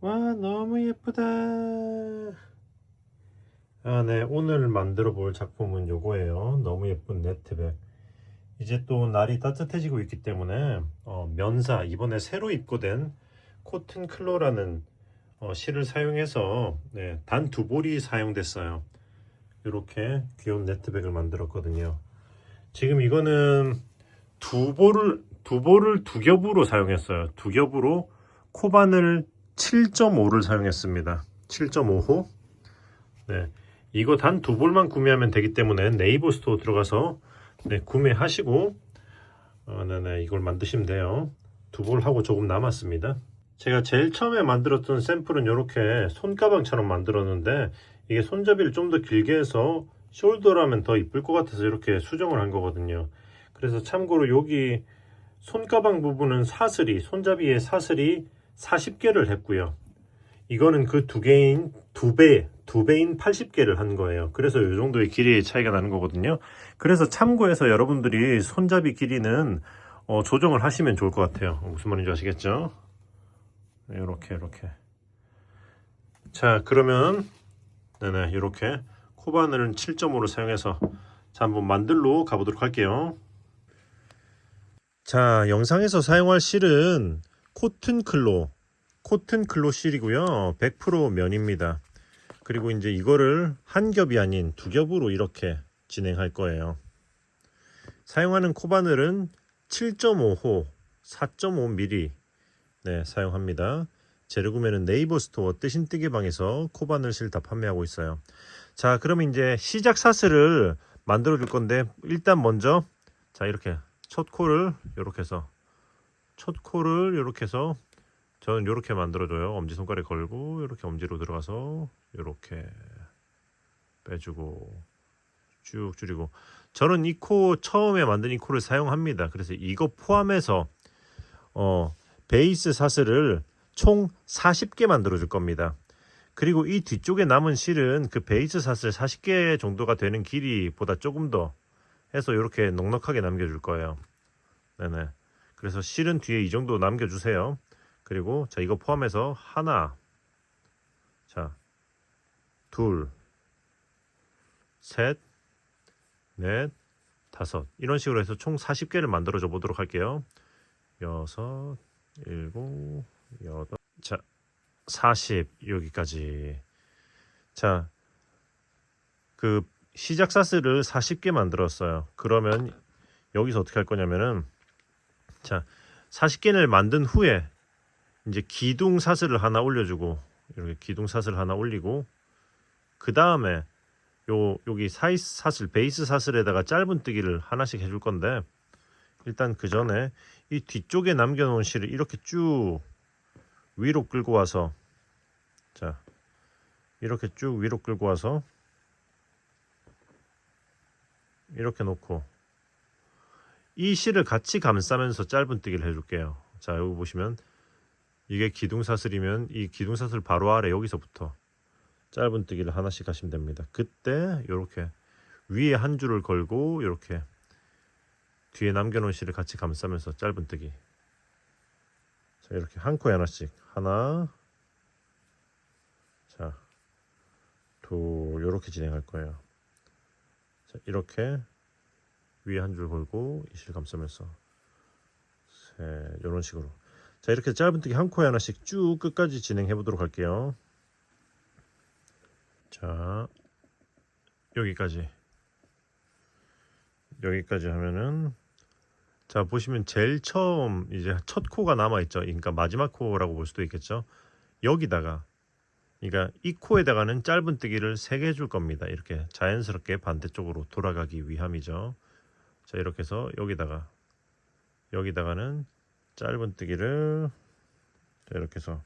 와, 너무 예쁘다. 아, 네. 오늘 만들어 볼 작품은 요거예요. 너무 예쁜 네트백. 이제 또 날이 따뜻해지고 있기 때문에 면사, 이번에 새로 입고된 코튼 클로라는 실을 사용해서 단 두 볼이 사용됐어요. 이렇게 귀여운 네트백을 만들었거든요. 지금 이거는 두 볼을 두 겹으로 사용했어요. 두 겹으로 코바늘 7.5를 사용했습니다. 7.5호. 네. 이거 단 두 볼만 구매하면 되기 때문에 네이버 스토어 들어가서 구매하시고 네네, 이걸 만드시면 돼요. 두 볼 하고 조금 남았습니다. 제가 제일 처음에 만들었던 샘플은 이렇게 손가방처럼 만들었는데 이게 손잡이를 좀 더 길게 해서 숄더라면 더 이쁠 것 같아서 이렇게 수정을 한 거거든요. 그래서 참고로 여기 손가방 부분은 손잡이의 사슬이 40개를 했고요. 이거는 그 두 배인 80개를 한 거예요. 그래서 이 정도의 길이의 차이가 나는 거거든요. 그래서 참고해서 여러분들이 손잡이 길이는 조정을 하시면 좋을 것 같아요. 무슨 말인지 아시겠죠? 이렇게. 자, 그러면 네네, 이렇게 코바늘은 7.5를 사용해서 자, 한번 만들러 가보도록 할게요. 자, 영상에서 사용할 실은 코튼 클로 실이고요. 100% 면입니다. 그리고 이제 이거를 한 겹이 아닌 두 겹으로 이렇게 진행할 거예요. 사용하는 코바늘은 7.5호 4.5mm 사용합니다. 재료 구매는 네이버 스토어 뜨신뜨개방에서 코바늘 실 다 판매하고 있어요. 자, 그럼 이제 시작 사슬을 만들어 줄 건데 일단 먼저 자, 이렇게 첫 코를 이렇게 해서 저는 이렇게 만들어줘요. 엄지손가락에 걸고 이렇게 엄지로 들어가서 이렇게 빼주고 쭉 줄이고, 저는 이 코 처음에 만든 이 코를 사용합니다. 그래서 이거 포함해서 베이스 사슬을 총 40개 만들어 줄 겁니다. 그리고 이 뒤쪽에 남은 실은 그 베이스 사슬 40개 정도가 되는 길이보다 조금 더 해서 이렇게 넉넉하게 남겨줄 거예요. 네네. 그래서 실은 뒤에 이 정도 남겨주세요. 그리고 자, 이거 포함해서 하나, 자, 둘, 셋, 넷, 다섯, 이런 식으로 해서 총 40개를 만들어줘 보도록 할게요. 여섯, 일곱, 여덟, 자, 40 여기까지. 자, 그 시작 사슬을 40개 만들었어요. 그러면 여기서 어떻게 할 거냐면은 자, 40개를 만든 후에 이제 기둥 사슬을 하나 올려주고, 이렇게 기둥 사슬 하나 올리고, 그 다음에 여기 사이 사슬 베이스 사슬에다가 짧은뜨기를 하나씩 해줄 건데, 일단 그 전에 이 뒤쪽에 남겨놓은 실을 이렇게 쭉 위로 끌고 와서, 자, 이렇게 쭉 위로 끌고 와서 이렇게 놓고 이 실을 같이 감싸면서 짧은뜨기를 해줄게요. 자, 여기 보시면 이게 기둥사슬이면 이 기둥사슬 바로 아래 여기서부터 짧은뜨기를 하나씩 하시면 됩니다. 그때 이렇게 위에 한 줄을 걸고 이렇게 뒤에 남겨놓은 실을 같이 감싸면서 짧은뜨기. 자, 이렇게 한 코에 하나씩, 하나, 자, 둘, 이렇게 진행할 거예요. 자, 이렇게 위에 한 줄 걸고 이 실 감싸면서 셋, 이런 식으로. 자, 이렇게 짧은뜨기 한 코에 하나씩 쭉 끝까지 진행해 보도록 할게요. 자, 여기까지 하면은, 자, 보시면 제일 처음 이제 첫 코가 남아 있죠. 그러니까 마지막 코라고 볼 수도 있겠죠. 여기다가, 그러니까 이 코에다가는 짧은뜨기를 3개 해줄 겁니다. 이렇게 자연스럽게 반대쪽으로 돌아가기 위함이죠. 자, 이렇게 해서 여기다가는 짧은뜨기를 이렇게 해서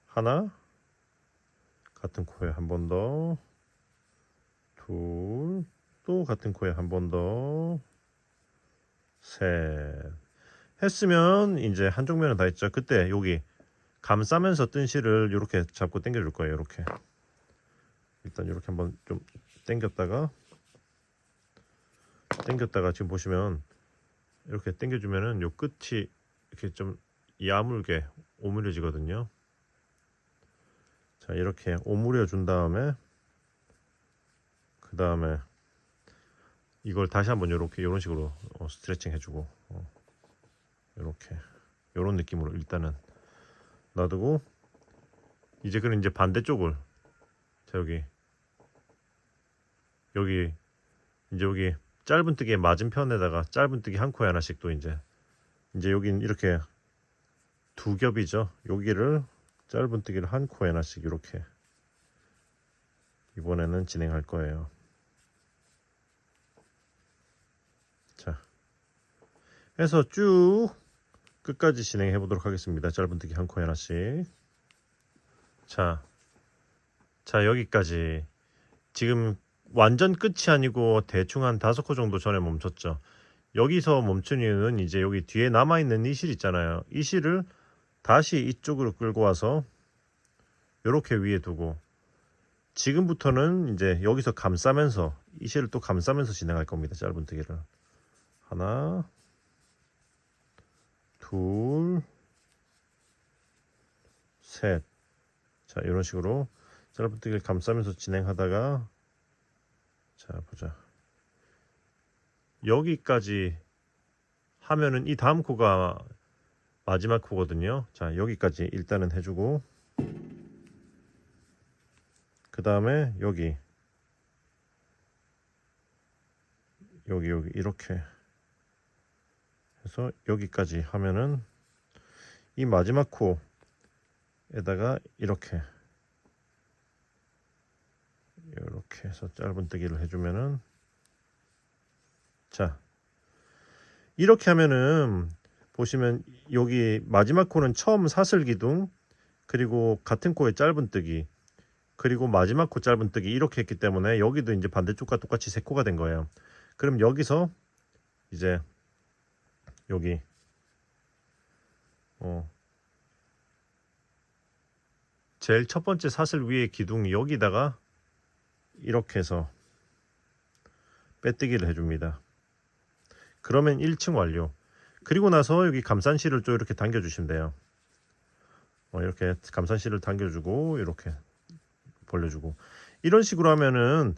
하나, 같은 코에 한 번 더, 둘, 또 같은 코에 한 번 더, 셋 했으면 이제 한쪽 면은 다 했죠. 그때 여기 감싸면서 뜬 실을 이렇게 잡고 당겨 줄 거예요. 이렇게 일단 이렇게 한번 좀 당겼다가 지금 보시면 이렇게 당겨 주면은 요 끝이 이렇게 좀 야물게 오므려지거든요. 자, 이렇게 오므려 준 다음에 그 다음에 이걸 다시 한번 이렇게 이런 식으로 스트레칭 해주고 이렇게 이런 느낌으로 일단은 놔두고, 이제 그럼 이제 반대쪽을, 자 여기 이제 여기 짧은뜨기의 맞은편에다가 짧은뜨기 한 코에 하나씩 또 이제 여긴 이렇게 두 겹이죠. 여기를 짧은뜨기를 한 코에 하나씩 이렇게 이번에는 진행할 거예요. 자, 해서 쭉 끝까지 진행해 보도록 하겠습니다. 짧은뜨기 한 코에 하나씩. 자, 여기까지. 지금 완전 끝이 아니고 대충 한 5코 정도 전에 멈췄죠. 여기서 멈춘 이유는 이제 여기 뒤에 남아있는 이 실 있잖아요. 이 실을 다시 이쪽으로 끌고 와서 이렇게 위에 두고, 지금부터는 이제 여기서 감싸면서 이 실을 또 감싸면서 진행할 겁니다. 짧은뜨기를 하나, 둘, 셋. 자, 이런 식으로 짧은뜨기를 감싸면서 진행하다가, 자 보자, 여기까지 하면은 이 다음 코가 마지막 코거든요. 자, 여기까지 일단은 해주고, 그 다음에 여기 이렇게 해서 여기까지 하면은 이 마지막 코에다가 이렇게 해서 짧은뜨기를 해주면은, 자 이렇게 하면은 보시면 여기 마지막 코는 처음 사슬 기둥, 그리고 같은 코에 짧은뜨기, 그리고 마지막 코 짧은뜨기 이렇게 했기 때문에 여기도 이제 반대쪽과 똑같이 3코가 된 거예요. 그럼 여기서 이제 여기 제일 첫 번째 사슬 위에 기둥 여기다가 이렇게 해서 빼뜨기를 해줍니다. 그러면 1층 완료. 그리고 나서 여기 감산실을 좀 이렇게 당겨주시면 돼요. 이렇게 감산실을 당겨주고 이렇게 벌려주고, 이런 식으로 하면은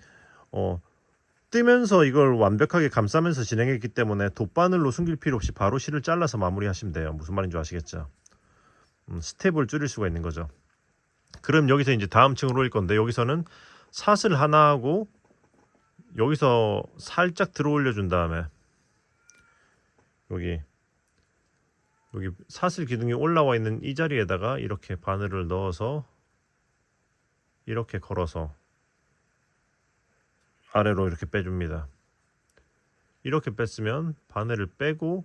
뜨면서 이걸 완벽하게 감싸면서 진행했기 때문에 돗바늘로 숨길 필요 없이 바로 실을 잘라서 마무리하시면 돼요. 무슨 말인지 아시겠죠? 스텝을 줄일 수가 있는 거죠. 그럼 여기서 이제 다음 층으로 올 건데, 여기서는 사슬 하나 하고 여기서 살짝 들어 올려 준 다음에 여기 사슬 기둥이 올라와 있는 이 자리에다가 이렇게 바늘을 넣어서 이렇게 걸어서 아래로 이렇게 빼줍니다. 이렇게 뺐으면 바늘을 빼고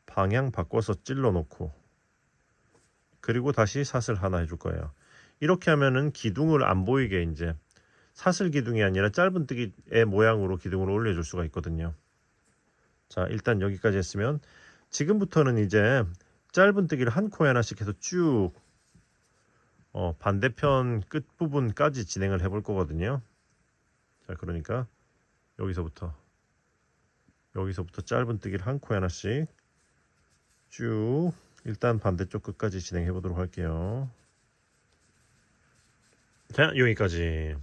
방향 바꿔서 찔러 놓고, 그리고 다시 사슬 하나 해줄 거예요. 이렇게 하면은 기둥을 안 보이게 이제 사슬 기둥이 아니라 짧은뜨기의 모양으로 기둥을 올려줄 수가 있거든요. 자, 일단 여기까지 했으면 지금부터는 이제 짧은뜨기를 한 코에 하나씩 해서 쭉 반대편 끝부분까지 진행을 해볼 거거든요. 자, 그러니까 여기서부터 짧은뜨기를 한 코에 하나씩 쭉 일단 반대쪽 끝까지 진행해 보도록 할게요. 자, 여기까지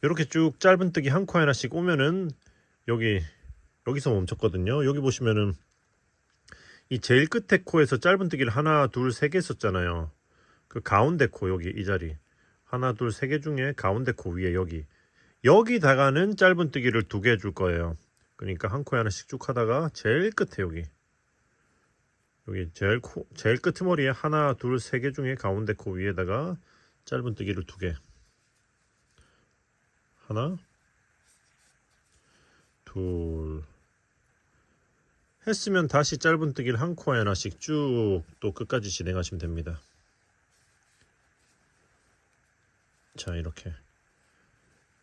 이렇게 쭉 짧은뜨기 한 코 하나씩 오면은 여기서 멈췄거든요. 여기 보시면은 이 제일 끝에 코에서 짧은뜨기를 하나, 둘, 3개 썼잖아요. 그 가운데 코, 여기 이 자리 하나, 둘, 3개 중에 가운데 코 위에 여기다가는 짧은뜨기를 2개 해줄 거예요. 그러니까 한 코에 하나씩 쭉 하다가 제일 끝에 여기 제일 끄트머리에 하나, 둘, 3개 중에 가운데 코 위에다가 짧은뜨기를 2개, 하나, 둘 했으면 다시 짧은뜨기를 한 코에 하나씩 쭉 또 끝까지 진행하시면 됩니다. 자, 이렇게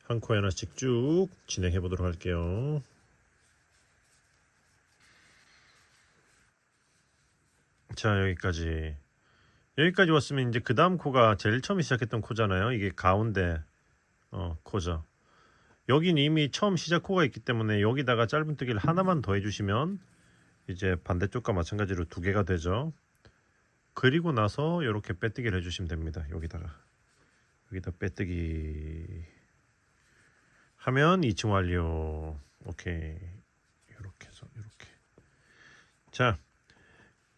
한 코에 하나씩 쭉 진행해 보도록 할게요. 자, 여기까지 왔으면 이제 그 다음 코가 제일 처음 시작했던 코잖아요. 이게 가운데 코죠. 여긴 이미 처음 시작 코가 있기 때문에 여기다가 짧은뜨기를 하나만 더 해주시면 이제 반대쪽과 마찬가지로 2개가 되죠. 그리고 나서 이렇게 빼뜨기를 해주시면 됩니다. 여기다가 여기다 빼뜨기 하면 2층 완료. 오케이. 이렇게 해서 이렇게.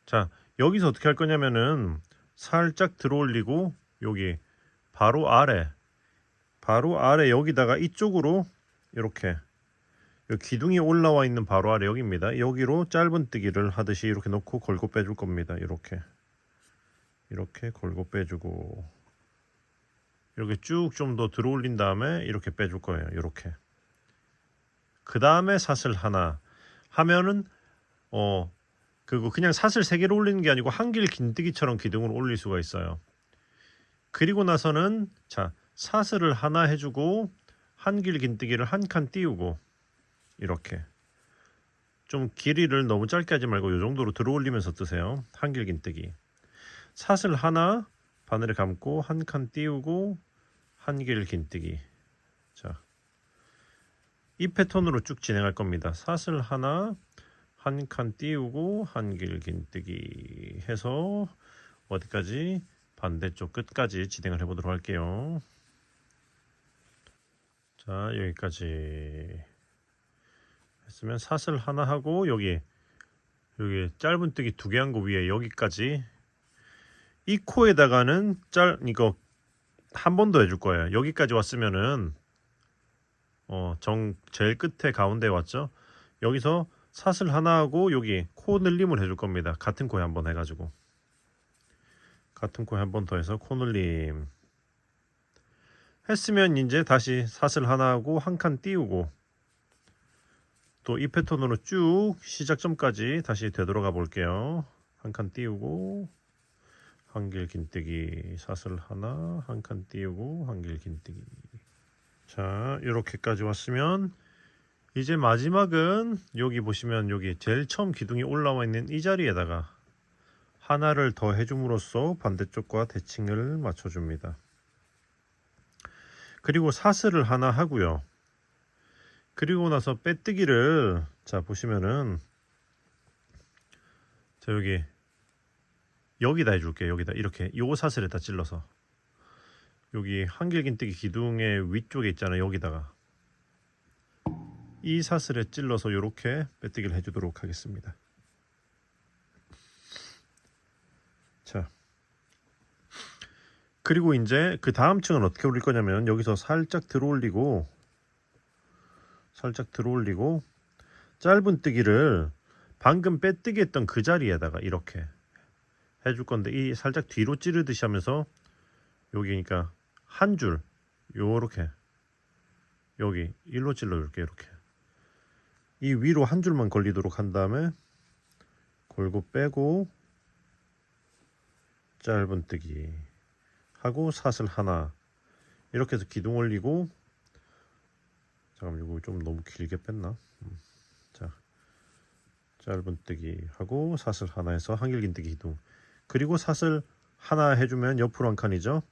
자, 여기서 어떻게 할 거냐면은 살짝 들어 올리고 여기 바로 아래 여기다가 이쪽으로 이렇게 기둥이 올라와 있는 바로 아래 여기입니다. 여기로 짧은뜨기를 하듯이 이렇게 놓고 걸고 빼줄 겁니다. 이렇게 걸고 빼주고 이렇게 쭉 좀 더 들어 올린 다음에 이렇게 빼줄 거예요. 이렇게. 그 다음에 사슬 하나 하면은 그리고 그냥 사슬 3개를 올리는 게 아니고 한길 긴뜨기처럼 기둥을 올릴 수가 있어요. 그리고 나서는 자 사슬을 하나 해주고 한길 긴뜨기를 한 칸 띄우고 이렇게 좀 길이를 너무 짧게 하지 말고 이 정도로 들어 올리면서 뜨세요. 한길 긴뜨기 사슬 하나 바늘에 감고 한 칸 띄우고 한길 긴뜨기. 자, 이 패턴으로 쭉 진행할 겁니다. 사슬 하나 한 칸 띄우고 한길 긴뜨기 해서 어디까지 반대쪽 끝까지 진행을 해보도록 할게요. 자, 여기까지 했으면 사슬 하나 하고 여기 짧은뜨기 2개 한 거 위에 여기까지 이 코에다가는 이거 한 번 더 해줄 거예요. 여기까지 왔으면은 제일 끝에 가운데 왔죠. 여기서 사슬 하나 하고 여기 코 늘림을 해줄 겁니다. 같은 코에 한번 해가지고 같은 코에 한 번 더 해서 코 늘림 했으면 이제 다시 사슬 하나 하고 한 칸 띄우고 또 이 패턴으로 쭉 시작점까지 다시 되돌아가 볼게요. 한 칸 띄우고 한길 긴뜨기 사슬 하나 한 칸 띄우고 한길 긴뜨기. 자, 이렇게까지 왔으면 이제 마지막은 여기 보시면 여기 제일 처음 기둥이 올라와 있는 이 자리에다가 하나를 더 해줌으로써 반대쪽과 대칭을 맞춰줍니다. 그리고 사슬을 하나 하고요. 그리고 나서 빼뜨기를 자 보시면은 자 여기다 해줄게요. 여기다 이렇게 요 사슬에다 찔러서 여기 한길 긴뜨기 기둥의 위쪽에 있잖아요. 여기다가 이 사슬에 찔러서 이렇게 빼뜨기를 해주도록 하겠습니다. 자, 그리고 이제 그 다음 층은 어떻게 올릴 거냐면 여기서 살짝 들어 올리고 짧은뜨기를 방금 빼뜨기 했던 그 자리에다가 이렇게 해줄 건데 이 살짝 뒤로 찌르듯이 하면서 여기니까 한 줄 요렇게 여기 일로 찔러줄게. 이렇게 이 위로 한 줄만 걸리도록 한 다음에 골고 빼고 짧은뜨기 하고 사슬 하나 이렇게 해서 기둥 올리고 잠깐만 이거 좀 너무 길게 뺐나? 자 짧은뜨기 하고 사슬 하나 해서 한길 긴뜨기 기둥 그리고 사슬 하나 해주면 옆으로 한 칸이죠.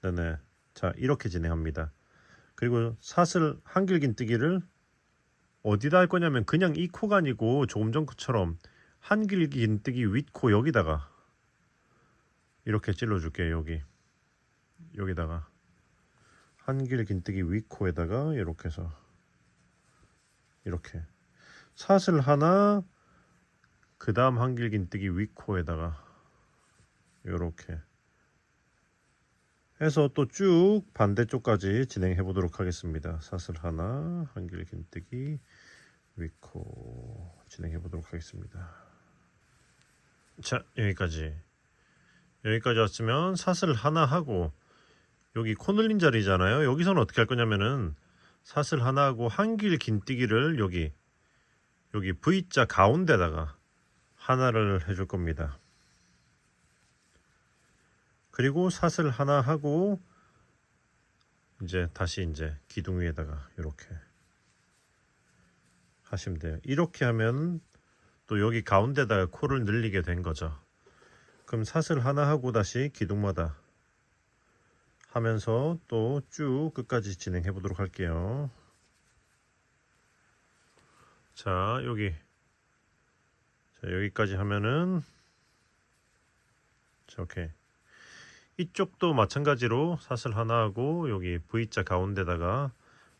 네네. 자 이렇게 진행합니다. 그리고 사슬 한길 긴뜨기를 어디다 할 거냐면 그냥 이 코가 아니고 조금 전 것처럼 한길 긴뜨기 윗코 여기다가 이렇게 찔러줄게요. 여기다가 한길 긴뜨기 윗코에다가 이렇게 해서 이렇게 사슬 하나 그 다음 한길 긴뜨기 윗코에다가 이렇게 해서 또 쭉 반대쪽까지 진행해 보도록 하겠습니다. 사슬 하나 한길 긴뜨기 윗코 진행해 보도록 하겠습니다. 자 여기까지 왔으면 사슬 하나 하고 여기 코 늘린 자리잖아요. 여기서는 어떻게 할 거냐면은 사슬 하나 하고 한길 긴뜨기를 여기 V자 가운데다가 하나를 해줄 겁니다. 그리고 사슬 하나 하고 이제 다시 기둥 위에다가 이렇게 하시면 돼요. 이렇게 하면 또 여기 가운데다가 코를 늘리게 된 거죠. 그럼 사슬 하나 하고 다시 기둥마다 하면서 또 쭉 끝까지 진행해 보도록 할게요. 자 여기까지 하면은 자, 오케이. 이쪽도 마찬가지로 사슬 하나 하고 여기 V자 가운데다가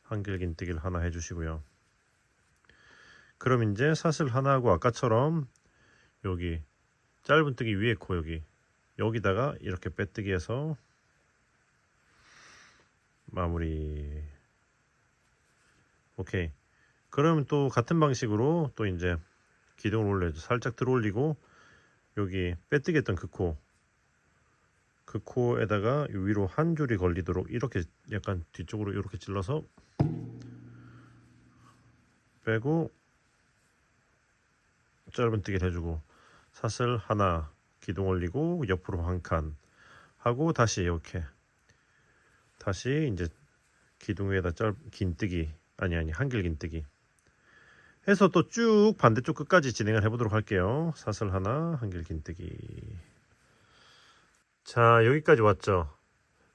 한길긴뜨기를 하나 해주시고요. 그럼 이제 사슬 하나 하고 아까처럼 여기 짧은뜨기 위에 코 여기다가 이렇게 빼뜨기 해서 마무리. 오케이. 그러면 또 같은 방식으로 또 이제 기둥을 올려줘. 살짝 들어 올리고 여기 빼뜨기 했던 그 코에다가 위로 한 줄이 걸리도록 이렇게 약간 뒤쪽으로 이렇게 찔러서 빼고 짧은뜨기를 해주고 사슬 하나 기둥 올리고 옆으로 한 칸 하고 다시 이렇게 다시 이제 기둥 위에다 긴뜨기 아니 한길긴뜨기 해서 또 쭉 반대쪽 끝까지 진행을 해보도록 할게요. 사슬 하나 한길긴뜨기. 자, 여기까지 왔죠.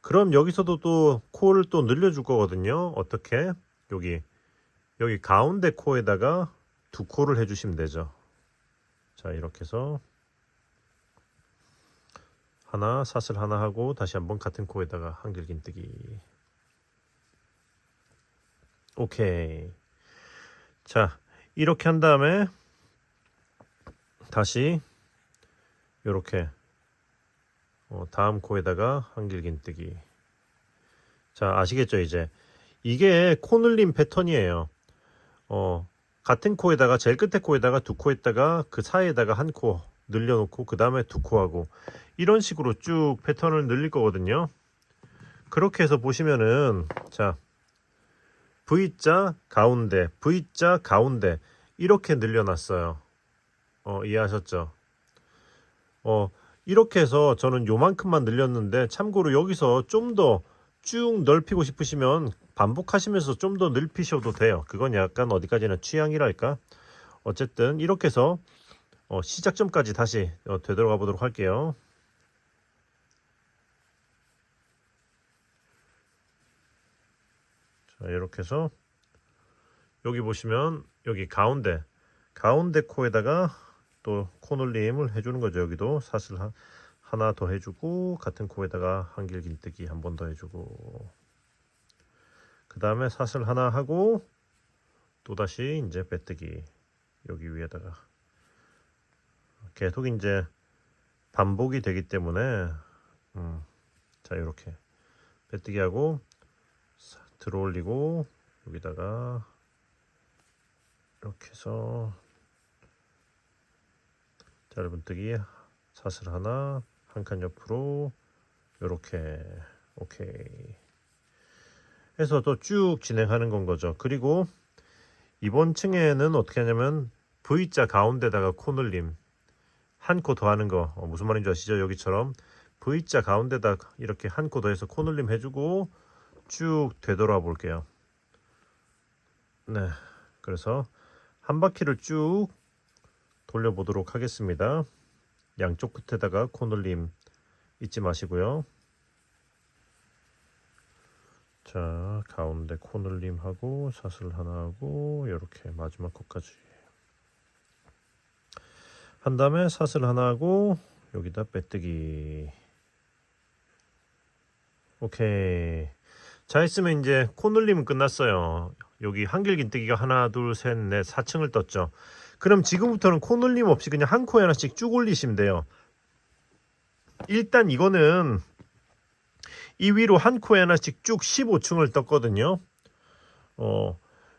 그럼 여기서도 또 코를 또 늘려줄 거거든요. 어떻게? 여기 가운데 코에다가 두 코를 해주시면 되죠. 자, 이렇게 해서 하나 사슬 하나 하고 다시 한번 같은 코에다가 한길긴뜨기. 오케이. 자, 이렇게 한 다음에 다시 이렇게 다음 코에다가 한길긴뜨기. 자, 아시겠죠? 이제 이게 코늘림 패턴이에요. 같은 코에다가 제일 끝에 코에다가 두 코 했다가 그 사이에다가 한 코 늘려놓고 그 다음에 두 코 하고 이런 식으로 쭉 패턴을 늘릴 거거든요. 그렇게 해서 보시면은 자, V자 가운데 V자 가운데 이렇게 늘려놨어요. 이해하셨죠? 이렇게 해서 저는 요만큼만 늘렸는데 참고로 여기서 좀 더 쭉 넓히고 싶으시면 반복하시면서 좀 더 넓히셔도 돼요. 그건 약간 어디까지나 취향이랄까. 어쨌든 이렇게 해서 시작점까지 다시 되돌아가 보도록 할게요. 자, 이렇게 해서 여기 보시면 여기 가운데 코에다가 또 코늘림을 해주는 거죠. 여기도 사슬 하나 더 해주고 같은 코에다가 한길긴뜨기 한 번 더 해주고 그 다음에 사슬 하나 하고 또다시 이제 빼뜨기 여기 위에다가 계속 이제 반복이 되기 때문에 자, 이렇게 빼뜨기 하고 들어 올리고 여기다가 이렇게 해서 짧은뜨기 사슬 하나 한 칸 옆으로 이렇게 오케이 해서 또 쭉 진행하는 건 거죠. 그리고 이번 층에는 어떻게 하냐면 V자 가운데다가 코늘림 한 코 더 하는 거 무슨 말인지 아시죠? 여기처럼 V자 가운데다 이렇게 한 코 더 해서 코늘림 해주고 쭉 되돌아 볼게요. 네, 그래서 한 바퀴를 쭉 돌려보도록 하겠습니다. 양쪽 끝에다가 코늘림 잊지 마시고요. 자, 가운데 코늘림 하고 사슬 하나 하고 이렇게 마지막 코까지 한 다음에 사슬 하나 하고 여기다 빼뜨기. 오케이. 자, 했으면 이제 코늘림은 끝났어요. 여기 한길긴뜨기가 하나 둘 셋 넷 4층을 떴죠. 그럼 지금부터는 코늘림 없이 그냥 한 코에 하나씩 쭉 올리시면 돼요. 일단 이거는 이 위로 한 코에 하나씩 쭉 15층을 떴거든요.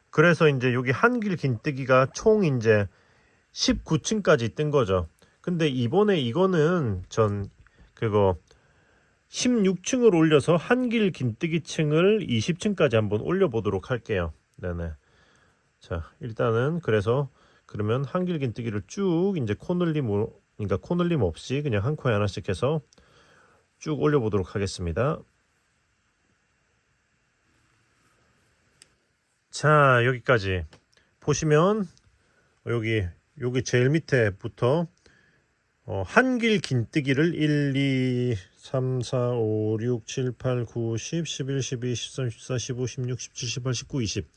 그래서 이제 여기 한길긴뜨기가 총 이제 19층까지 뜬 거죠. 근데 이번에 이거는 전 그거 16층을 올려서 한길긴뜨기층을 20층까지 한번 올려보도록 할게요. 네네. 자, 일단은 그러면 한길긴뜨기를 쭉 이제 그러니까 코늘림 없이 그냥 한 코에 하나씩 해서 쭉 올려보도록 하겠습니다. 자, 여기까지 보시면 여기 제일 밑에부터 한길긴뜨기를 1, 2, 3, 4, 5, 6, 7, 8, 9, 10, 11, 12, 13, 14, 15, 16, 17, 18, 19, 20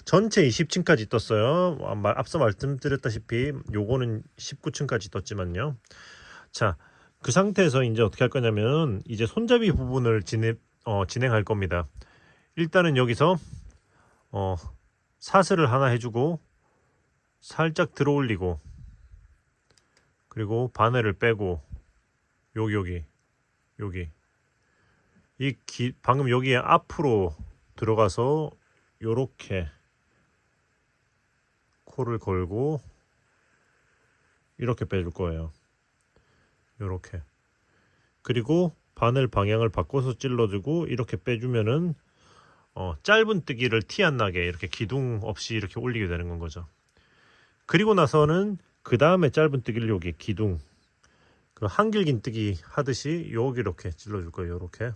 전체 20층까지 떴어요. 앞서 말씀드렸다시피 요거는 19층까지 떴지만요. 자, 그 상태에서 이제 어떻게 할 거냐면 이제 손잡이 부분을 진행할 겁니다. 일단은 여기서 사슬을 하나 해주고 살짝 들어 올리고 그리고 바늘을 빼고 여기 방금 여기에 앞으로 들어가서 요렇게 코를 걸고 이렇게 빼줄 거예요. 요렇게. 그리고 바늘 방향을 바꿔서 찔러주고 이렇게 빼주면은 짧은뜨기를 티 안 나게 이렇게 기둥 없이 이렇게 올리게 되는 건 거죠. 그리고 나서는 그 다음에 짧은뜨기를 여기 기둥 그 한길긴뜨기 하듯이 여기 이렇게 찔러줄 거예요. 이렇게.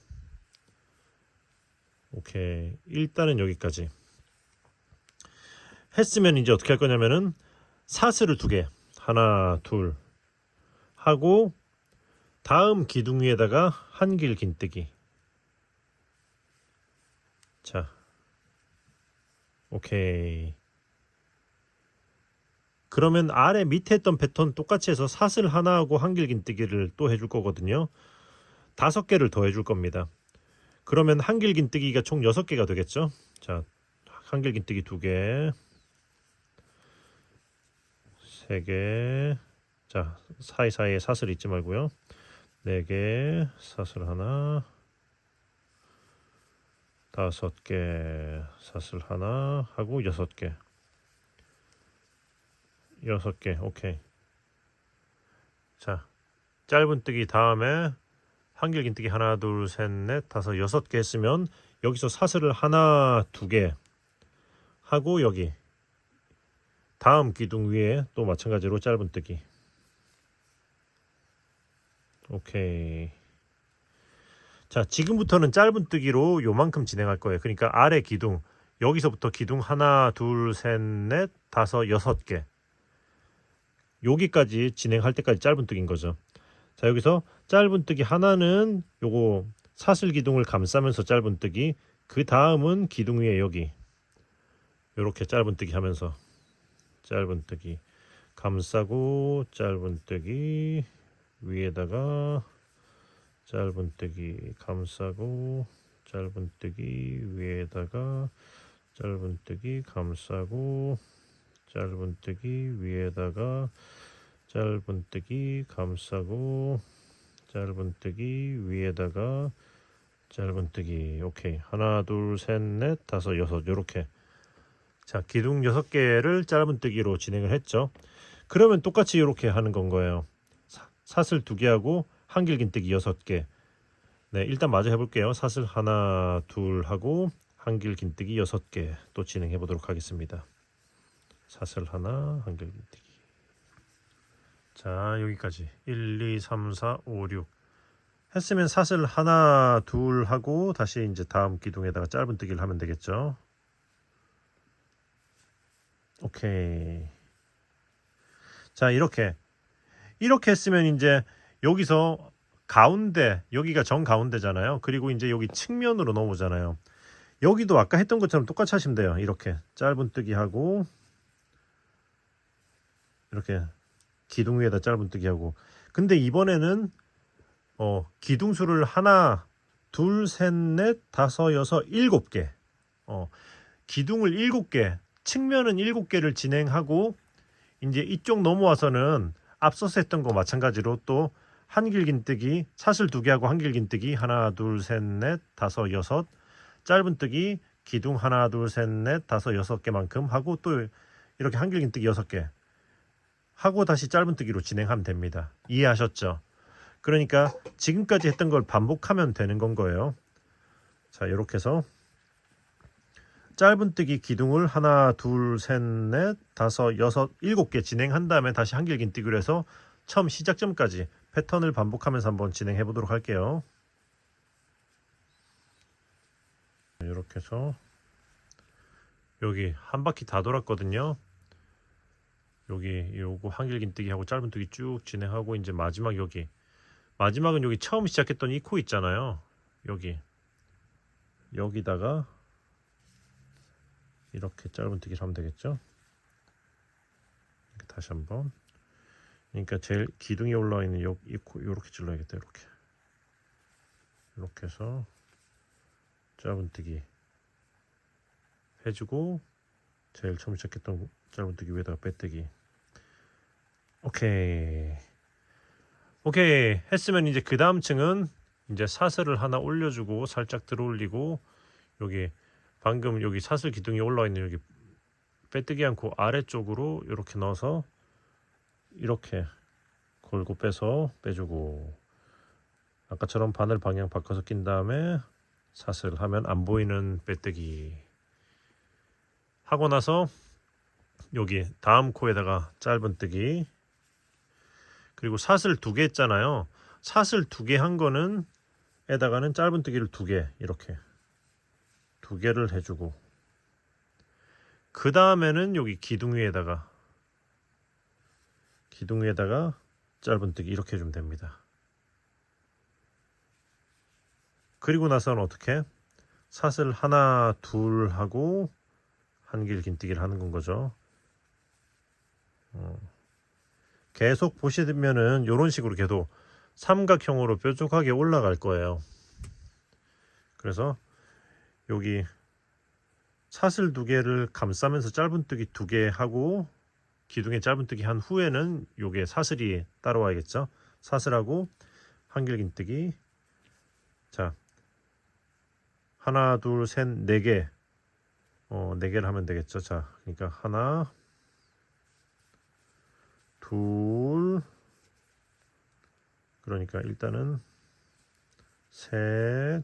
오케이. 일단은 여기까지 했으면 이제 어떻게 할 거냐면은 사슬을 2개 하나 둘 하고 다음 기둥 위에다가 한길긴뜨기. 자, 오케이. 그러면 아래 밑에 했던 패턴 똑같이 해서 사슬 하나하고 한길긴뜨기를 또 해줄 거거든요. 5개를 더 해줄 겁니다. 그러면 한길긴뜨기가 총 6개가 되겠죠. 자, 한길긴뜨기 2개 3개. 자, 사이사이에 사슬 잊지 말고요. 4개 사슬 하나 5개 사슬 하나 하고 6개 오케이. 자, 짧은뜨기 다음에 한길긴뜨기 하나 둘 셋 넷 다섯 6개 했으면 여기서 사슬을 하나 2개 하고 여기 다음 기둥 위에 또 마찬가지로 짧은뜨기. 오케이. 자, 지금부터는 짧은뜨기로 요만큼 진행할 거예요. 그러니까 아래 기둥 여기서부터 기둥 하나 둘 셋 넷 다섯 6개 여기까지 진행할 때까지 짧은뜨기인 거죠. 자, 여기서 짧은뜨기 하나는 요거 사슬 기둥을 감싸면서 짧은뜨기, 그 다음은 기둥 위에 여기 요렇게 짧은뜨기 하면서 짧은뜨기 감싸고 짧은뜨기 위에다가 짧은뜨기 감싸고 짧은뜨기 위에다가 짧은뜨기 감싸고 짧은뜨기 위에다가 짧은뜨기 감싸고 짧은뜨기 위에다가 짧은뜨기. 오케이. 하나 둘 셋 넷 다섯 6 요렇게. 자, 기둥 6개를 짧은뜨기로 진행을 했죠. 그러면 똑같이 이렇게 하는 건 거예요. 사슬 2개 하고 한길긴뜨기 6개. 네, 일단 마저 해볼게요. 사슬 하나 둘 하고 한길긴뜨기 6개 또 진행해 보도록 하겠습니다. 사슬 하나 한길긴뜨기. 자, 여기까지 1, 2, 3, 4, 5, 6 했으면 사슬 하나 둘 하고 다시 이제 다음 기둥에다가 짧은뜨기를 하면 되겠죠. 오케이. 자, 이렇게 했으면 이제 여기서 가운데 여기가 정 가운데잖아요. 그리고 이제 여기 측면으로 넘어오잖아요. 여기도 아까 했던 것처럼 똑같이 하시면 돼요. 이렇게 짧은뜨기 하고 이렇게 기둥 위에다 짧은뜨기 하고. 근데 이번에는 기둥수를 하나 둘 셋 넷 다섯 6 7개 기둥을 7개 측면은 7개를 진행하고 이제 이쪽 넘어와서는 앞서서 했던 거 마찬가지로 또 한길긴뜨기 사슬 2개 하고 한길긴뜨기 하나 둘 셋 넷 다섯 6 짧은뜨기 기둥 하나 둘 셋 넷 다섯 6개만큼 하고 또 이렇게 한길긴뜨기 6개 하고 다시 짧은뜨기로 진행하면 됩니다. 이해하셨죠? 그러니까 지금까지 했던 걸 반복하면 되는 건 거예요. 자, 이렇게 해서 짧은뜨기 기둥을 하나 둘 셋 넷 다섯 6 7개 진행한 다음에 다시 한길긴뜨기로 해서 처음 시작점까지 패턴을 반복하면서 한번 진행해 보도록 할게요. 이렇게 해서 여기 한 바퀴 다 돌았거든요. 여기 요거 한길긴뜨기 하고 짧은뜨기 쭉 진행하고 이제 마지막은 여기 처음 시작했던 이 코 있잖아요. 여기다가 이렇게 짧은뜨기를 하면 되겠죠. 이렇게 다시 한번 그러니까 제일 기둥이 올라와 있는 요렇게 찔러야겠다. 이렇게 해서 짧은뜨기 해주고 제일 처음 시작했던 짧은뜨기 위에다가 빼뜨기. 오케이 했으면 이제 그 다음 층은 이제 사슬을 하나 올려주고 살짝 들어올리고 여기 방금 여기 사슬 기둥이 올라와 있는 여기 빼뜨기 않고 아래쪽으로 이렇게 넣어서 이렇게 골고 빼서 빼주고 아까처럼 바늘 방향 바꿔서 낀 다음에 사슬 하면 안 보이는 빼뜨기 하고 나서 여기 다음 코에다가 짧은뜨기 그리고 사슬 2개 했잖아요. 사슬 2개 한 거는 에다가는 짧은뜨기를 2개 이렇게 2개를 해주고 그 다음에는 여기 기둥 위에다가 짧은뜨기 이렇게 해주면 됩니다. 그리고 나서는 어떻게 사슬 하나 둘 하고 한길 긴뜨기를 하는 건 거죠. 계속 보시면은 이런 식으로 계속 삼각형으로 뾰족하게 올라갈 거예요. 그래서 여기 사슬 2개를 감싸면서 짧은뜨기 2개 하고 기둥에 짧은뜨기 한 후에는 요게 사슬이 따라와야겠죠. 사슬하고 한길 긴뜨기. 자, 하나, 둘, 셋, 4개. 4개를 하면 되겠죠. 자, 그러니까 하나, 둘, 그러니까 일단은 셋,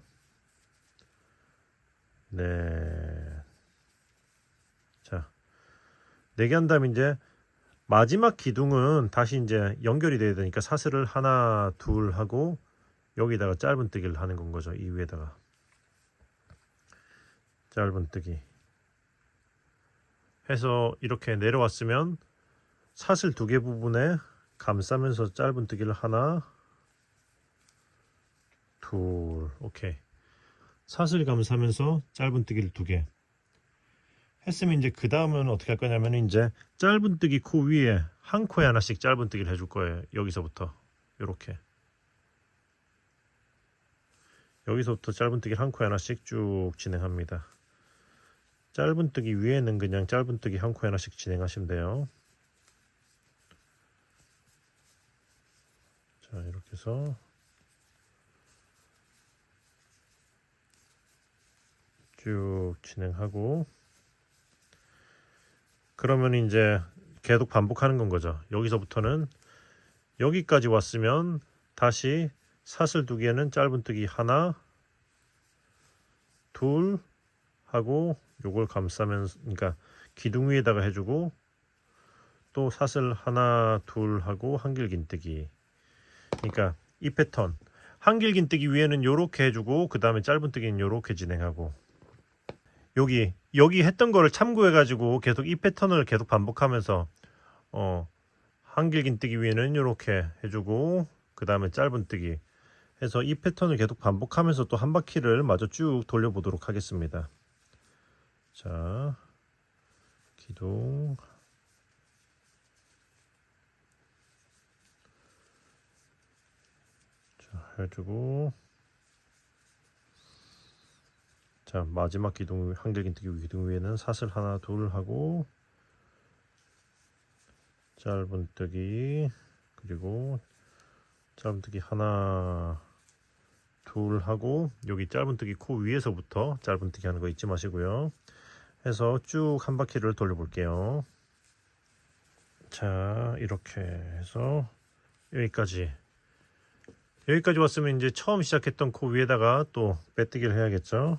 넷. 자, 4개 한 다음에 이제 마지막 기둥은 다시 이제 연결이 돼야 되니까 사슬을 하나, 둘 하고 여기다가 짧은뜨기를 하는 건 거죠. 이 위에다가 짧은뜨기 해서 이렇게 내려왔으면 사슬 2개 부분에 감싸면서 짧은뜨기를 하나, 둘, 오케이. 사슬 감싸면서 짧은뜨기를 2개 했으면 이제 그 다음은 어떻게 할 거냐면 이제 짧은뜨기 코 위에 한 코에 하나씩 짧은뜨기를 해줄 거예요. 여기서부터 여기서부터 짧은뜨기를 한 코에 하나씩 쭉 진행합니다. 짧은뜨기 위에는 그냥 짧은뜨기 한 코에 하나씩 진행하시면 돼요. 자, 이렇게 해서 쭉 진행하고 그러면 이제 계속 반복하는 건 거죠. 여기서부터는 여기까지 왔으면 다시 사슬 2개는 짧은뜨기 하나, 둘 하고 요걸 감싸면서 그러니까 기둥 위에다가 해주고 또 사슬 하나, 둘 하고 한길 긴뜨기. 그러니까 이 패턴 한길 긴뜨기 위에는 요렇게 해주고 그 다음에 짧은뜨기는 요렇게 진행하고 여기 했던 거를 참고해 가지고 계속 이 패턴을 계속 반복하면서 한길 긴뜨기 위에는 이렇게 해주고 그 다음에 짧은뜨기 해서 이 패턴을 계속 반복하면서 또 한 바퀴를 마저 쭉 돌려보도록 하겠습니다. 자, 기둥 자 해주고 자 마지막 기둥 한길 긴뜨기 기둥 위에는 사슬 하나 둘 하고 짧은뜨기 그리고 짧은뜨기 하나 둘 하고 여기 짧은뜨기 코 위에서부터 짧은뜨기 하는 거 잊지 마시고요. 해서 쭉 한 바퀴를 돌려볼게요. 자, 이렇게 해서 여기까지 왔으면 이제 처음 시작했던 코 위에다가 또 빼뜨기를 해야겠죠.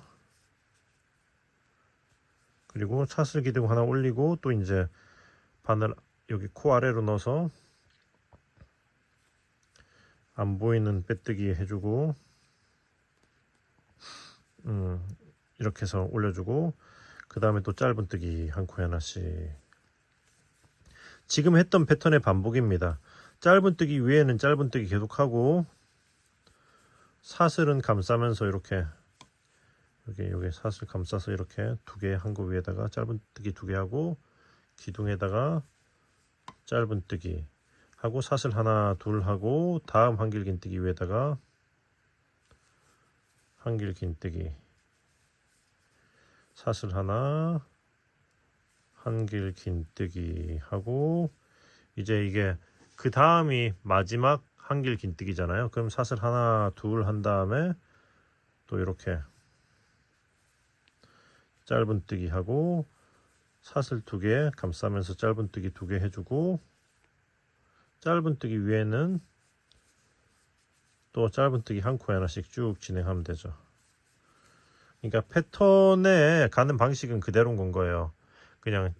그리고 사슬 기둥 하나 올리고 또 이제 바늘 여기 코 아래로 넣어서 안 보이는 빼뜨기 해주고 이렇게 해서 올려주고 그 다음에 또 짧은뜨기 한 코에 하나씩 지금 했던 패턴의 반복입니다. 짧은뜨기 위에는 짧은뜨기 계속하고 사슬은 감싸면서 이렇게 여기 사슬 감싸서 이렇게 2개 한 거 위에다가 짧은뜨기 2개 하고 기둥에다가 짧은뜨기 하고 사슬 하나 둘 하고 다음 한길긴뜨기 위에다가 한길긴뜨기 사슬 하나 한길긴뜨기 하고 이제 이게 그 다음이 마지막 한길긴뜨기잖아요. 그럼 사슬 하나 둘 한 다음에 또 이렇게 짧은뜨기 하고 사슬 2개 감싸면서 짧은뜨기 2개 해주고 짧은뜨기 위에는 또 짧은뜨기 한 코에 하나씩 쭉 진행하면 되죠. 그러니까 패턴에 가는 방식은 그대로인 건 거예요. 그냥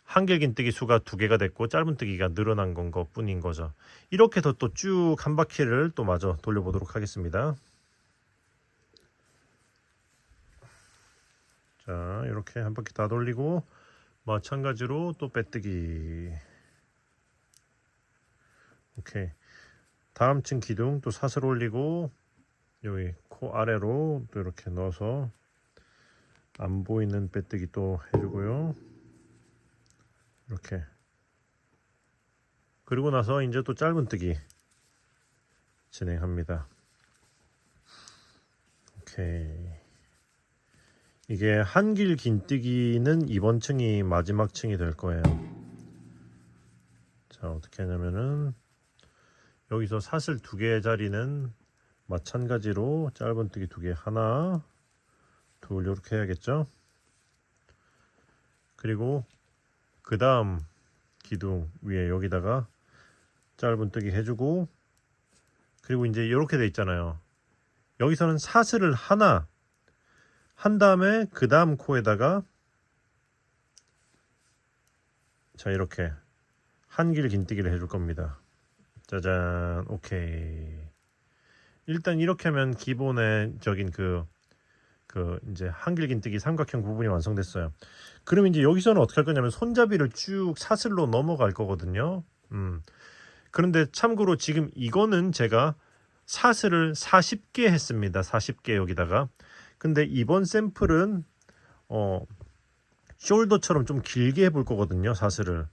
한길긴뜨기 수가 2개가 됐고 짧은뜨기가 늘어난 건 것 뿐인 거죠. 이렇게 해서 또 쭉 한 바퀴를 또 마저 돌려보도록 하겠습니다. 자, 이렇게 한 바퀴 다 돌리고 마찬가지로 또 빼뜨기. 오케이. 다음 층 기둥 또 사슬 올리고 여기 코 아래로 또 이렇게 넣어서 안 보이는 빼뜨기 또 해주고요. 이렇게. 그리고 나서 이제 또 짧은뜨기 진행합니다. 오케이. 이게 한길긴뜨기는 이번 층이 마지막 층이 될 거예요. 자, 어떻게 하냐면은 여기서 사슬 2개짜리는 마찬가지로 짧은뜨기 2개 하나 둘 이렇게 해야겠죠. 그리고 그 다음 기둥 위에 여기다가 짧은뜨기 해주고 그리고 이제 이렇게 돼 있잖아요. 여기서는 사슬을 하나 한 다음에 그 다음 코에다가 자 이렇게 한길긴뜨기를 해줄 겁니다. 짜잔. 오케이. 일단 이렇게 하면 기본적인 그 이제 한길긴뜨기 삼각형 부분이 완성됐어요. 그러면 이제 여기서는 어떻게 할 거냐면 손잡이를 쭉 사슬로 넘어갈 거거든요. 그런데 참고로 지금 이거는 제가 사슬을 40개 했습니다. 40개 여기다가. 근데 이번 샘플은 숄더처럼 좀 길게 해볼 거거든요. 사슬을.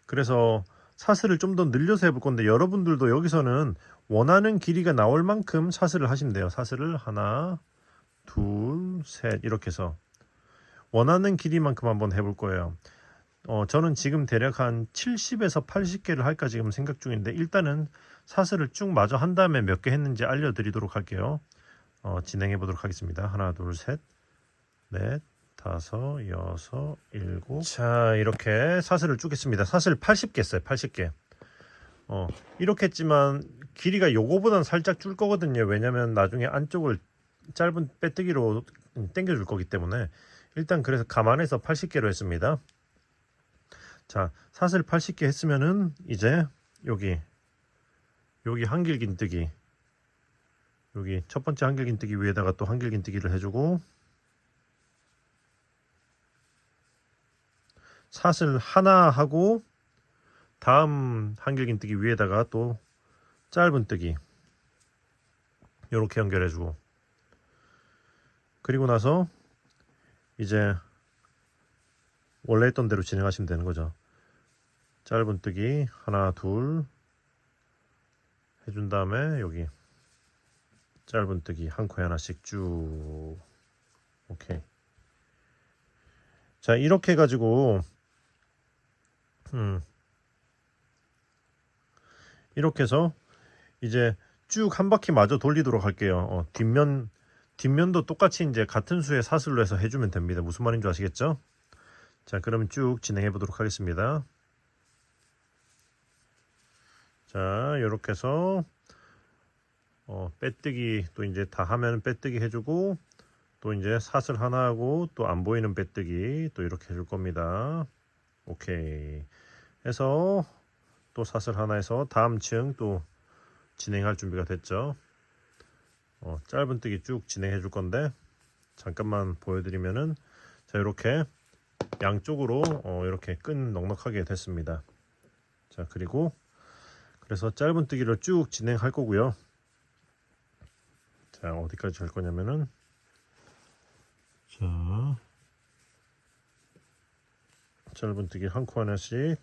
그래서 사슬을 좀 더 늘려서 해볼 건데 여러분들도 여기서는 원하는 길이가 나올 만큼 사슬을 하시면 돼요. 사슬을 하나 둘 셋 이렇게 해서 원하는 길이만큼 한번 해볼 거예요. 저는 지금 대략 한 70에서 80개를 할까 지금 생각 중인데 일단은 사슬을 쭉 마저 한 다음에 몇 개 했는지 알려드리도록 할게요. 진행해 보도록 하겠습니다. 하나 둘 셋 넷 다섯 여섯 일곱. 자 이렇게 사슬을 쭉 했습니다. 사슬 80개 했어요. 80개. 이렇게 했지만 길이가 요거보다는 살짝 줄 거거든요. 왜냐면 나중에 안쪽을 짧은 빼뜨기로 당겨 줄 거기 때문에 일단 그래서 감안해서 80개로 했습니다. 자 사슬 80개 했으면은 이제 여기 한길긴뜨기 여기 첫 번째 한길긴뜨기 위에다가 또 한길긴뜨기를 해주고 사슬 하나 하고 다음 한길긴뜨기 위에다가 또 짧은뜨기 이렇게 연결해주고 그리고 나서 이제 원래 했던 대로 진행하시면 되는 거죠. 짧은뜨기 하나 둘 해준 다음에 여기 짧은뜨기 한 코에 하나씩 쭉. 오케이. 자 이렇게 해가지고 이렇게 해서 이제 쭉 한 바퀴 마저 돌리도록 할게요. 뒷면도 똑같이 이제 같은 수의 사슬로 해서 해주면 됩니다. 무슨 말인지 아시겠죠? 자 그러면 쭉 진행해 보도록 하겠습니다. 자 이렇게 해서 빼뜨기 또 이제 다 하면 빼뜨기 해주고 또 이제 사슬 하나 하고 또 안 보이는 빼뜨기 또 이렇게 해줄 겁니다. 오케이 해서 또 사슬 하나 해서 다음 층 또 진행할 준비가 됐죠. 짧은뜨기 쭉 진행해 줄 건데 잠깐만 보여드리면은 자 이렇게 양쪽으로 이렇게 끈 넉넉하게 됐습니다. 자 그리고 그래서 짧은뜨기를 쭉 진행할 거고요. 자 어디까지 할 거냐면은 자 짧은뜨기 한 코 하나씩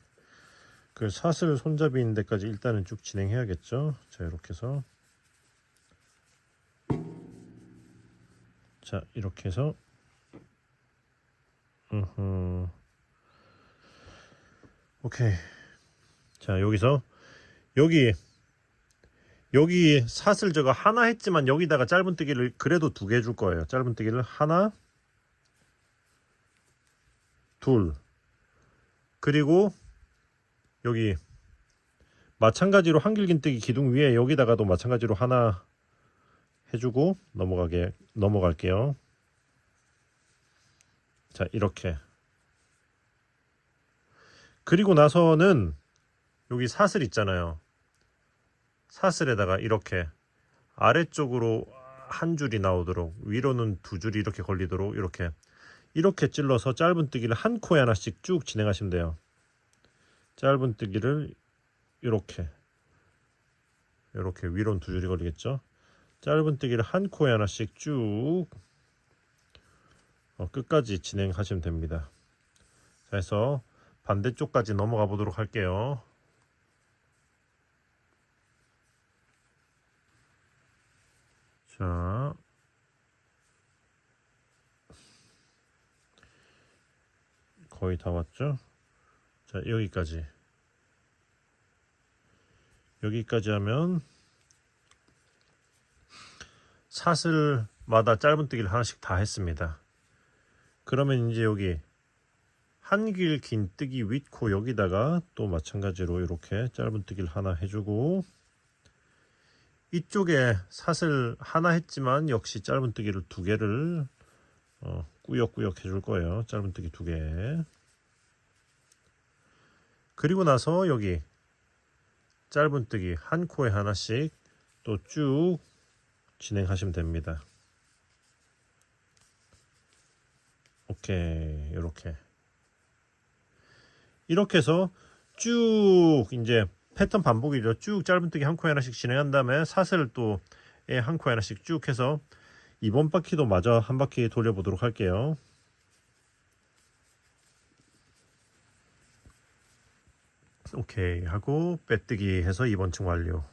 그 사슬 손잡이 있는 데까지 일단은 쭉 진행해야겠죠. 자, 이렇게 해서 자, 이렇게 해서 오케이. 자, 여기서 여기 사슬 저거 하나 했지만 여기다가 짧은뜨기를 그래도 2개 해줄 거예요. 짧은뜨기를 하나, 둘, 그리고 여기 마찬가지로 한길긴뜨기 기둥 위에 여기다가도 마찬가지로 하나 해주고 넘어갈게요. 자, 이렇게. 그리고 나서는 여기 사슬 있잖아요. 사슬에다가 이렇게 아래쪽으로 한 줄이 나오도록, 위로는 2줄이 이렇게 걸리도록 이렇게 찔러서 짧은뜨기를 한 코에 하나씩 쭉 진행하시면 돼요. 짧은뜨기를 이렇게 위로는 2줄이 걸리겠죠. 짧은뜨기를 한 코에 하나씩 쭉 끝까지 진행하시면 됩니다. 자, 해서 반대쪽까지 넘어가 보도록 할게요. 자, 거의 다 왔죠? 자, 여기까지 하면 사슬마다 짧은뜨기를 하나씩 다 했습니다. 그러면 이제 여기 한길 긴뜨기 윗코 여기다가 또 마찬가지로 이렇게 짧은뜨기를 하나 해주고, 이쪽에 사슬 하나 했지만 역시 짧은뜨기를 2개를 꾸역꾸역 해줄 거예요. 짧은뜨기 2개. 그리고 나서 여기 짧은뜨기 한 코에 하나씩 또 쭉 진행하시면 됩니다. 오케이. 이렇게 해서 쭉 이제 패턴 반복이죠. 쭉 짧은뜨기 한 코에 하나씩 진행한 다음에 사슬 또 한 코에 하나씩 쭉 해서 이번 바퀴도 마저 한 바퀴 돌려보도록 할게요. 오케이 하고 빼뜨기 해서 이번 층 완료.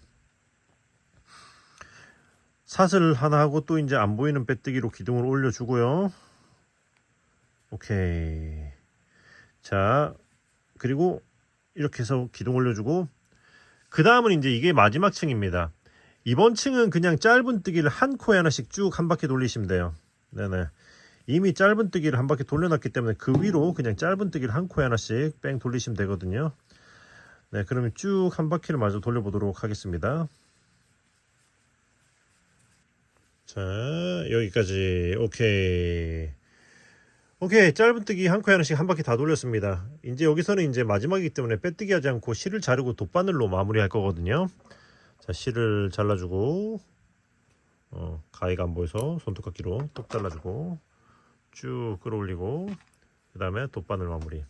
사슬 하나 하고 또 이제 안 보이는 빼뜨기로 기둥을 올려주고요. 오케이. 자, 그리고 이렇게 해서 기둥 올려주고, 그 다음은 이제 이게 마지막 층입니다. 이번 층은 그냥 짧은뜨기를 한 코에 하나씩 쭉 한 바퀴 돌리시면 돼요. 네네. 이미 짧은뜨기를 한 바퀴 돌려놨기 때문에 그 위로 그냥 짧은뜨기를 한 코에 하나씩 뺑 돌리시면 되거든요. 네, 그러면 쭉 한 바퀴를 마저 돌려보도록 하겠습니다. 자, 여기까지. 오케이. 짧은뜨기 한 코에 하나씩 한 바퀴 다 돌렸습니다. 이제 여기서는 이제 마지막이기 때문에 빼뜨기 하지 않고 실을 자르고 돗바늘로 마무리할 거거든요. 자, 실을 잘라주고, 가위가 안 보여서 손톱깎이로 똑 잘라주고, 쭉 끌어올리고, 그 다음에 돗바늘 마무리.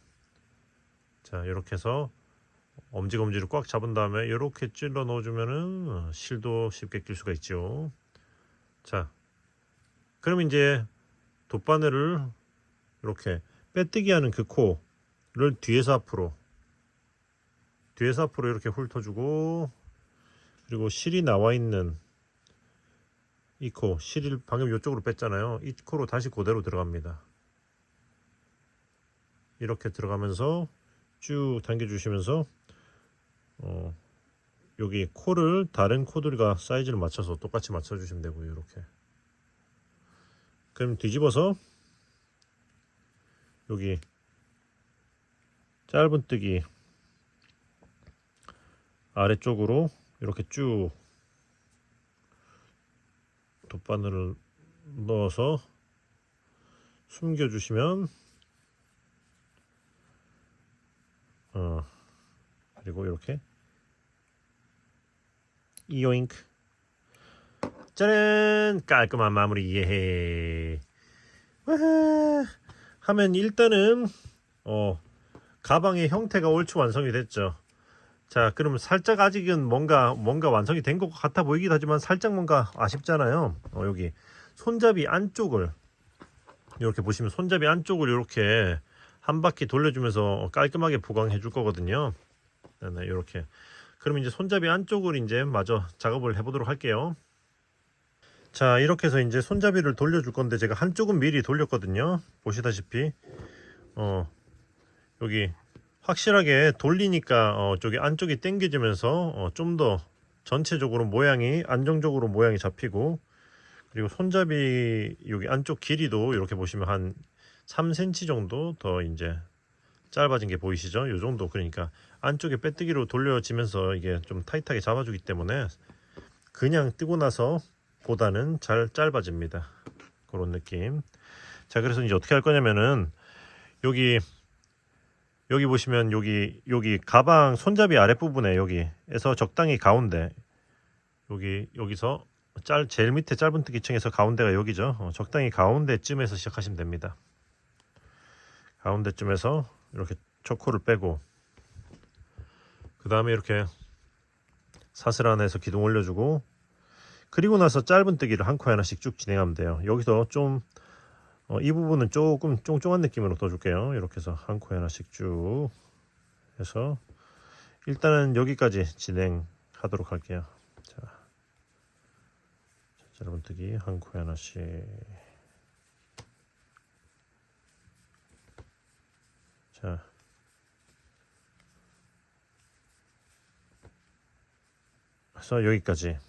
자, 이렇게 해서 엄지검지를 꽉 잡은 다음에 이렇게 찔러 넣어주면은 실도 쉽게 낄 수가 있죠. 자, 그럼 이제 돗바늘을 이렇게 빼뜨기 하는 그 코를 뒤에서 앞으로 이렇게 훑어주고, 그리고 실이 나와 있는 이 코, 실을 방금 이쪽으로 뺐잖아요. 이 코로 다시 그대로 들어갑니다. 이렇게 들어가면서 쭉 당겨주시면서 여기 코를 다른 코들과 사이즈를 맞춰서 똑같이 맞춰주시면 되고요. 이렇게. 그럼 뒤집어서 여기 짧은뜨기 아래쪽으로 이렇게 쭉 돗바늘을 넣어서 숨겨주시면, 그리고 이렇게 이오잉크, 짜란, 깔끔한 마무리. 예. 하면 일단은 가방의 형태가 옳지 완성이 됐죠. 자, 그럼 살짝 아직은 뭔가 완성이 된 것 같아 보이기도 하지만 살짝 뭔가 아쉽잖아요. 여기 손잡이 안쪽을 이렇게 보시면 손잡이 안쪽을 이렇게 한 바퀴 돌려주면서 깔끔하게 보강해 줄 거거든요. 네, 이렇게. 그럼 이제 손잡이 안쪽을 이제 마저 작업을 해보도록 할게요. 자, 이렇게 해서 이제 손잡이를 돌려줄 건데 제가 한쪽은 미리 돌렸거든요. 보시다시피 여기 확실하게 돌리니까 저기 안쪽이 당겨지면서 좀 더 전체적으로 모양이 안정적으로 모양이 잡히고, 그리고 손잡이 여기 안쪽 길이도 이렇게 보시면 한 3cm 정도 더 이제 짧아진 게 보이시죠? 이 정도. 그러니까 안쪽에 빼뜨기로 돌려지면서 이게 좀 타이트하게 잡아주기 때문에 그냥 뜨고 나서 보다는 잘 짧아집니다. 그런 느낌. 자, 그래서 이제 어떻게 할 거냐면은 여기 보시면 여기 가방 손잡이 아랫부분에 여기에서 적당히 가운데 여기서 제일 밑에 짧은뜨기층에서 가운데가 여기죠. 적당히 가운데쯤에서 시작하시면 됩니다. 가운데쯤에서 이렇게 초코를 빼고, 그 다음에 이렇게 사슬 안에서 기둥 올려주고, 그리고 나서 짧은뜨기를 한 코에 하나씩 쭉 진행하면 돼요. 여기서 좀 이 부분은 조금 쫑쫑한 느낌으로 떠줄게요. 이렇게 해서 한 코에 하나씩 쭉 해서 일단은 여기까지 진행하도록 할게요. 자, 짧은뜨기 한 코에 하나씩. 자, 그래서 여기까지.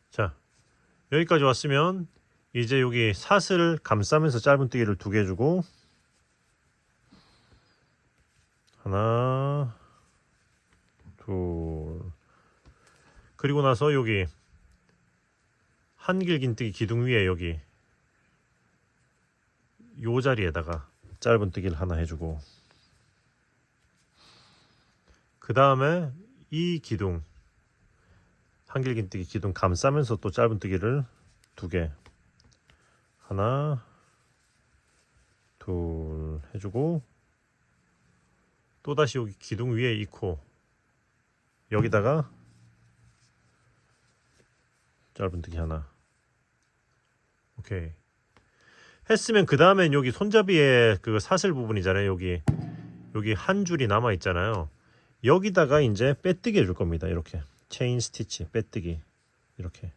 자, 여기까지 왔으면 이제 여기 사슬을 감싸면서 짧은뜨기를 2개 해주고, 하나, 둘, 그리고 나서 여기 한길긴뜨기 기둥 위에 여기 요 자리에다가 짧은뜨기를 하나 해주고, 그 다음에 이 기둥 한길긴뜨기 기둥 감싸면서 또 짧은뜨기를 2개, 하나, 둘 해주고, 또다시 여기 기둥 위에 이 코 여기다가 짧은뜨기 하나. 오케이. 했으면 그 다음엔 여기 손잡이에 그 사슬 부분이잖아요. 여기 한 줄이 남아 있잖아요. 여기다가 이제 빼뜨기 해줄 겁니다. 이렇게 체인 스티치 빼뜨기, 이렇게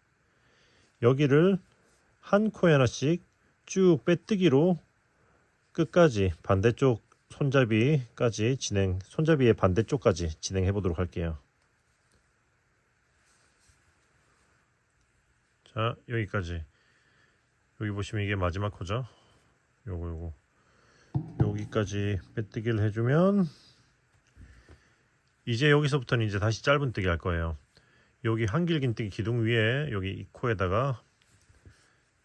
여기를 한 코에 하나씩 쭉 빼뜨기로 끝까지 반대쪽 손잡이까지 손잡이의 반대쪽까지 진행해 보도록 할게요. 자, 여기까지. 여기 보시면 이게 마지막 코죠. 요거 여기까지 빼뜨기를 해주면 이제 여기서부터는 이제 다시 짧은뜨기 할 거예요. 여기 한길긴뜨기 기둥 위에 여기 이 코에다가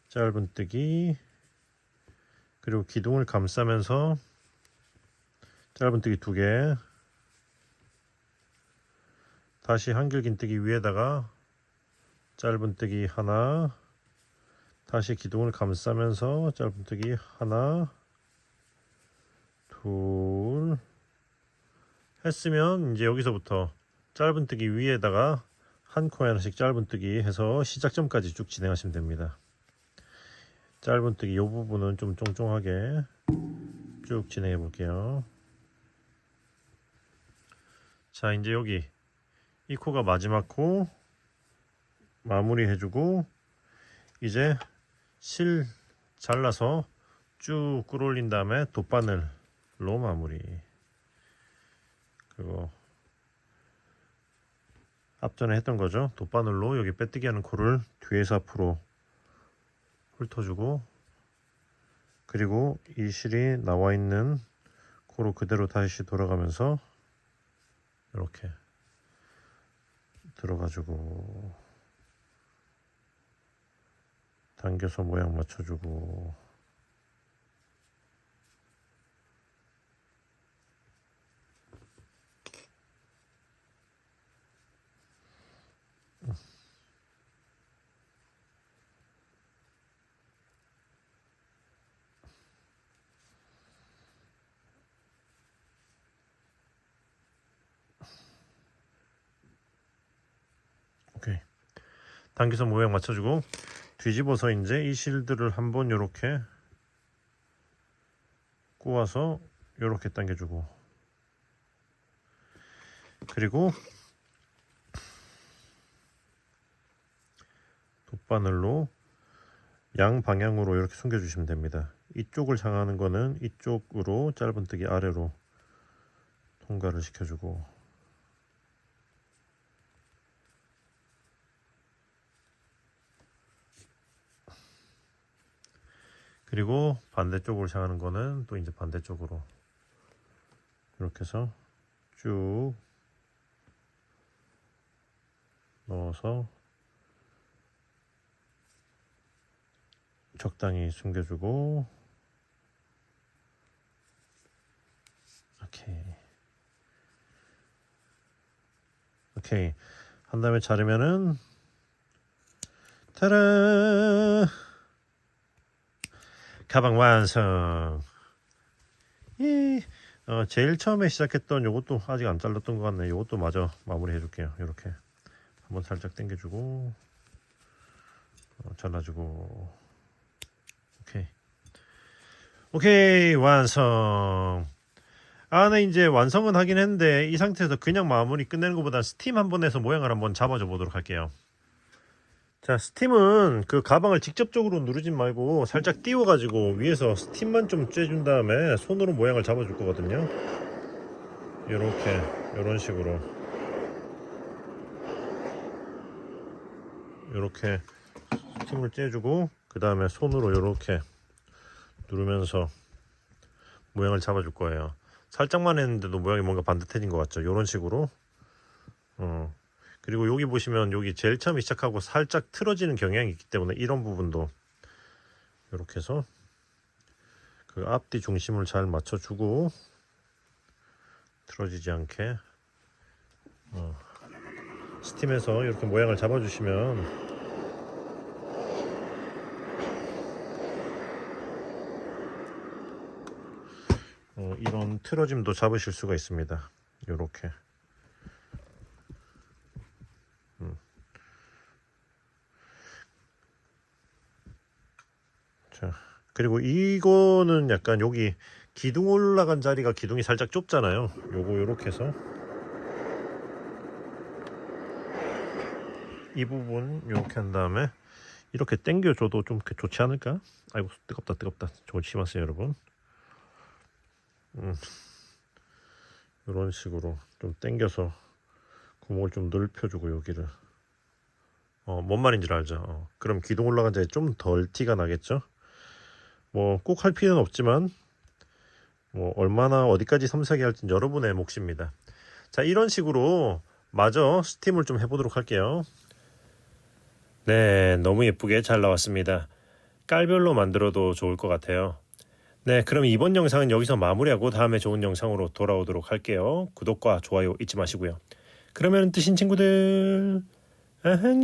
짧은뜨기, 그리고 기둥을 감싸면서 짧은뜨기 2개, 다시 한길긴뜨기 위에다가 짧은뜨기 하나, 다시 기둥을 감싸면서 짧은뜨기 하나, 둘 했으면 이제 여기서부터 짧은뜨기 위에다가 한 코에 하나씩 짧은뜨기 해서 시작점까지 쭉 진행하시면 됩니다. 짧은뜨기 이 부분은 좀 쫑쫑하게 쭉 진행해 볼게요. 자, 이제 여기 이 코가 마지막 코 마무리 해주고, 이제 실 잘라서 쭉 끌어올린 다음에 돗바늘로 마무리. 그리고 앞전에 했던 거죠. 돗바늘로 여기 빼뜨기 하는 코를 뒤에서 앞으로 훑어주고, 그리고 이 실이 나와 있는 코로 그대로 다시 돌아가면서 이렇게 들어가지고 당겨서 모양 맞춰주고, 오케이. 당겨서 모양 맞춰주고 뒤집어서 이제 이 실들을 한번 이렇게 꼬아서 이렇게 당겨주고, 그리고 돗바늘로 양 방향으로 이렇게 숨겨주시면 됩니다. 이쪽을 향하는 거는 이쪽으로 짧은뜨기 아래로 통과를 시켜주고, 그리고 반대쪽으로 향하는 거는 또 이제 반대쪽으로 이렇게 해서 쭉 넣어서 적당히 숨겨주고, 오케이 한 다음에 자르면은 타라, 가방 완성. 제일 처음에 시작했던 요것도 아직 안 잘랐던 것 같네. 요것도 마저 마무리 해줄게요. 이렇게 한번 살짝 당겨주고 잘라주고. 오케이 완성. 네, 이제 완성은 하긴 했는데 이 상태에서 그냥 마무리 끝내는 것보다 스팀 한번 해서 모양을 한번 잡아줘 보도록 할게요. 자, 스팀은 그 가방을 직접적으로 누르진 말고 살짝 띄워 가지고 위에서 스팀만 좀 쬐준 다음에 손으로 모양을 잡아줄 거거든요. 이런 식으로 이렇게 스팀을 쬐주고, 그 다음에 손으로 이렇게 누르면서 모양을 잡아줄 거예요. 살짝만 했는데도 모양이 뭔가 반듯해진 것 같죠? 이런 식으로. 그리고 여기 보시면 여기 제일 처음 시작하고 살짝 틀어지는 경향이 있기 때문에 이런 부분도 이렇게 해서 그 앞뒤 중심을 잘 맞춰주고 틀어지지 않게 스팀에서 이렇게 모양을 잡아주시면 이런 틀어짐도 잡으실 수가 있습니다. 이렇게. 자, 그리고 이거는 약간 여기 기둥 올라간 자리가 기둥이 살짝 좁잖아요. 요거 요렇게 해서 이 부분 요렇게 한 다음에 이렇게 당겨줘도 좀 좋지 않을까? 아이고 뜨겁다. 조심하세요 여러분. 이런 식으로 좀 당겨서 구멍을 좀 넓혀주고 여기를 뭔 말인지 알죠? 그럼 기둥 올라간 자리 좀 덜 티가 나겠죠? 뭐 꼭 할 필요는 없지만 뭐 얼마나 어디까지 섬세하게 할지는 여러분의 몫입니다. 자, 이런 식으로 마저 스팀을 좀 해보도록 할게요. 네, 너무 예쁘게 잘 나왔습니다. 깔별로 만들어도 좋을 것 같아요. 네, 그럼 이번 영상은 여기서 마무리하고 다음에 좋은 영상으로 돌아오도록 할게요. 구독과 좋아요 잊지 마시고요. 그러면 뜨신 친구들 안녕.